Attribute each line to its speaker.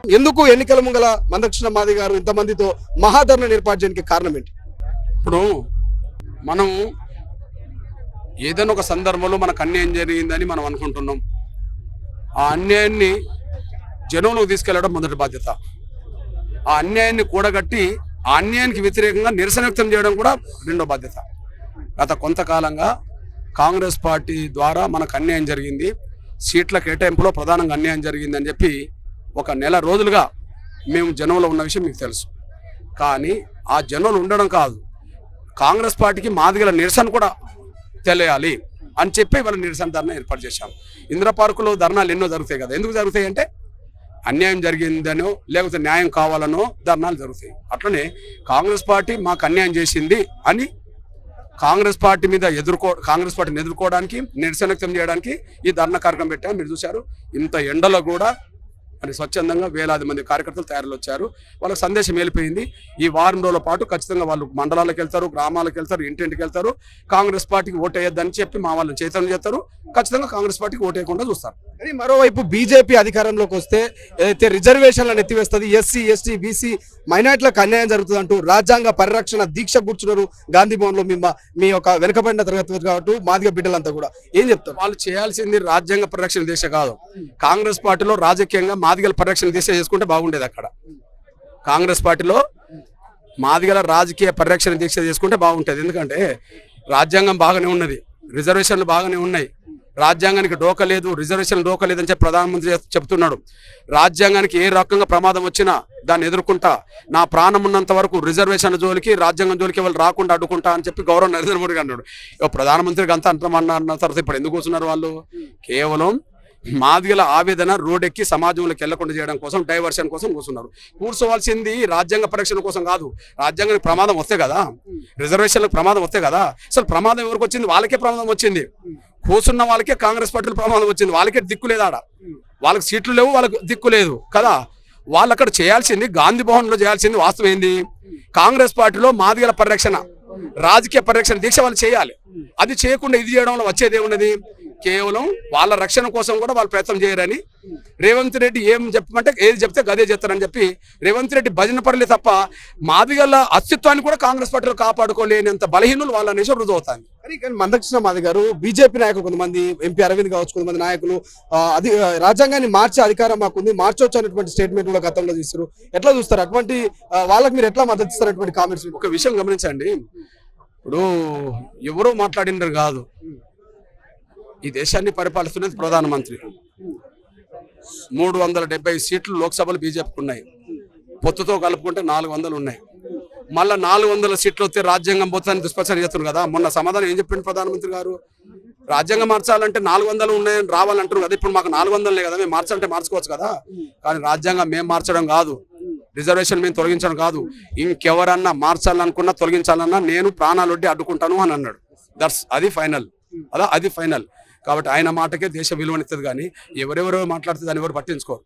Speaker 1: ఎందుకు ఎన్నికల ముంగల మందకృష్ణ మాదిగ గారు ఇంతమందితో మహాధరణ ఏర్పాటు చేయడానికి కారణం ఏంటి?
Speaker 2: ఇప్పుడు మనం ఏదైనా ఒక సందర్భంలో మనకు అన్యాయం జరిగిందని మనం అనుకుంటున్నాం. ఆ అన్యాయాన్ని జనంలోకి తీసుకెళ్లడం మొదటి బాధ్యత. ఆ అన్యాయాన్ని కూడగట్టి ఆ అన్యాయానికి వ్యతిరేకంగా నిరసన వ్యక్తం చేయడం కూడా రెండో బాధ్యత. గత కొంతకాలంగా కాంగ్రెస్ పార్టీ ద్వారా మనకు అన్యాయం జరిగింది, సీట్ల కేటాయింపులో ప్రధానంగా అన్యాయం జరిగింది అని చెప్పి ఒక నెల రోజులుగా మేము జనంలో ఉన్న విషయం మీకు తెలుసు. కానీ ఆ జనంలో ఉండడం కాదు, కాంగ్రెస్ పార్టీకి మాదిగల నిరసన కూడా తెలియాలి అని చెప్పి వాళ్ళ నిరసన ధర్నా ఏర్పాటు చేశాం. ఇందిరా పార్కులో ధర్నాలు ఎన్నో జరుగుతాయి కదా. ఎందుకు జరుగుతాయి అంటే అన్యాయం జరిగిందనో లేకపోతే న్యాయం కావాలనో ధర్నాలు జరుగుతాయి. అట్లనే కాంగ్రెస్ పార్టీ మాకు అన్యాయం చేసింది అని కాంగ్రెస్ పార్టీని ఎదుర్కోవడానికి నిరసన వ్యక్తం చేయడానికి ఈ ధర్నా కార్యక్రమం పెట్టాము. మీరు చూశారు, ఇంత ఎండలో కూడా మరి స్వచ్ఛందంగా వేలాది మంది కార్యకర్తలు తయారులు వచ్చారు. వాళ్ళకి సందేశం వెళ్ళిపోయింది. ఈ వారం రోజుల పాటు ఖచ్చితంగా వాళ్ళు మండలాలకు వెళ్తారు, గ్రామాలకు వెళ్తారు, ఇంటింటికి వెళ్తారు. కాంగ్రెస్ పార్టీకి ఓటు వేయొద్దని చెప్పి మా వాళ్ళని చైతన్యం చేస్తారు. ఖచ్చితంగా కాంగ్రెస్ పార్టీకి ఓటు వేయకుండా చూస్తారు.
Speaker 1: కానీ మరోవైపు బీజేపీ అధికారంలోకి వస్తే ఏదైతే రిజర్వేషన్లను ఎత్తివేస్తుంది, ఎస్సీ ఎస్టీ బీసీ మైనార్టీలకు అన్యాయం జరుగుతుంది అంటూ రాజ్యాంగ పరిరక్షణ దీక్ష కూర్చున్నారు గాంధీ భవన్ లో. మీ యొక్క వెనుకబడిన తరగతి కాబట్టి మాదిగ బిడ్డలంతా కూడా ఏం చెప్తారు?
Speaker 2: వాళ్ళు చేయాల్సింది రాజ్యాంగ పరిరక్షణ దీక్ష కాదు. కాంగ్రెస్ పార్టీలో రాజకీయంగా మాదిగల పరిరక్షణ దీక్ష చేసుకుంటే బాగుండేది. అక్కడ కాంగ్రెస్ పార్టీలో మాదిగల రాజకీయ పరిరక్షణ దీక్ష చేసుకుంటే బాగుంటుంది. ఎందుకంటే రాజ్యాంగం బాగానే ఉన్నది, రిజర్వేషన్లు బాగానే ఉన్నాయి, రాజ్యాంగానికి డోక లేదు, రిజర్వేషన్ డోక లేదని చెప్పి ప్రధానమంత్రి చెప్తున్నాడు. రాజ్యాంగానికి ఏ రకంగా ప్రమాదం వచ్చినా దాన్ని ఎదుర్కొంటా, నా ప్రాణం ఉన్నంత వరకు రిజర్వేషన్ జోలికి రాజ్యాంగం జోలికి వాళ్ళు రాకుండా అడ్డుకుంటా అని చెప్పి గౌరవ నరేంద్ర మోడీ అన్నాడు. ప్రధానమంత్రికి అంతా అంటున్నా తర్వాత ఇప్పుడు ఎందుకు కూర్చున్నారు వాళ్ళు? కేవలం మాదిగల ఆవేదన రోడ్డెక్కి సమాజంలోకి వెళ్లకుండా చేయడం కోసం, డైవర్షన్ కోసం కూర్చున్నారు. కూర్చోవాల్సింది రాజ్యాంగ పరిరక్షణ కోసం కాదు. రాజ్యాంగానికి ప్రమాదం వస్తే కదా, రిజర్వేషన్లకు ప్రమాదం వస్తే కదా. అసలు ప్రమాదం ఎవరికి వచ్చింది? వాళ్ళకే ప్రమాదం వచ్చింది. కూర్చున్న వాళ్ళకే కాంగ్రెస్ పార్టీలో ప్రమాదం వచ్చింది. వాళ్ళకే దిక్కు లేదు, ఆడ వాళ్ళకి సీట్లు లేవు, వాళ్ళకి దిక్కు లేదు కదా. వాళ్ళు అక్కడ చేయాల్సింది, గాంధీ భవన్ లో చేయాల్సింది వాస్తవం ఏంది? కాంగ్రెస్ పార్టీలో మాదిగల పరిరక్షణ, రాజకీయ పరిరక్షణ దీక్ష వాళ్ళు చేయాలి. అది చేయకుండా ఇది చేయడంలో వచ్చేది ఏమున్నది? కేవలం వాళ్ళ రక్షణ కోసం కూడా వాళ్ళు ప్రయత్నం చేయరని రేవంత్ రెడ్డి ఏం చెప్పమంటే ఏది చెప్తే గదే చేస్తారని చెప్పి రేవంత్ రెడ్డి భజన పడలే తప్ప మాదిగల అస్తిత్వాన్ని కూడా కాంగ్రెస్ పార్టీలో కాపాడుకోలేనంత బలహీనులు వాళ్ళనేసి రుజువు అవుతాను.
Speaker 1: కానీ మందకృష్ణ మాదిగ గారు బీజేపీ నాయకులు, కొంతమంది ఎంపీ అరవింద్ కావచ్చు, కొంతమంది నాయకులు అది రాజ్యాంగాన్ని మార్చే అధికారం మాకుంది, మార్చొచ్చు అనేటువంటి స్టేట్మెంట్ కూడా గతంలో తీస్తారు. ఎట్లా చూస్తారు? అటువంటి వాళ్ళకి మీరు ఎట్లా మద్దతు ఇస్తారు? అటువంటి కామెంట్స్.
Speaker 2: ఒక విషయం గమనించండి, ఇప్పుడు ఎవరో మాట్లాడినారు కాదు, ఈ దేశాన్ని పరిపాలిస్తున్నది ప్రధానమంత్రి. 370 సీట్లు లోక్సభలో బీజేపీకి ఉన్నాయి, పొత్తుతో కలుపుకుంటే 400 ఉన్నాయి. మళ్ళీ 400 సీట్లు వస్తే రాజ్యాంగం పోతాన్ని దుష్ప్రచారం చేస్తున్నారు కదా. మొన్న సమాధానం ఏం చెప్పింది ప్రధానమంత్రి గారు? రాజ్యాంగం మార్చాలంటే 400 ఉన్నాయని రావాలంటారు కదా. ఇప్పుడు మాకు 400 కదా, మేము మార్చాలంటే మార్చుకోవచ్చు కదా. కానీ రాజ్యాంగం మేము మార్చడం కాదు, రిజర్వేషన్ మేము తొలగించడం కాదు. ఇంకెవరన్నా మార్చాలనుకున్నా తొలగించాలన్నా నేను ప్రాణాలొడ్డి అడ్డుకుంటాను అని అన్నాడు. అది ఫైనల్, అది ఫైనల్. కాబట్టి ఆయన మాటకే దేశ విలువనిస్తుంది. కానీ ఎవరెవరో మాట్లాడితే దాన్ని ఎవరు పట్టించుకోరు.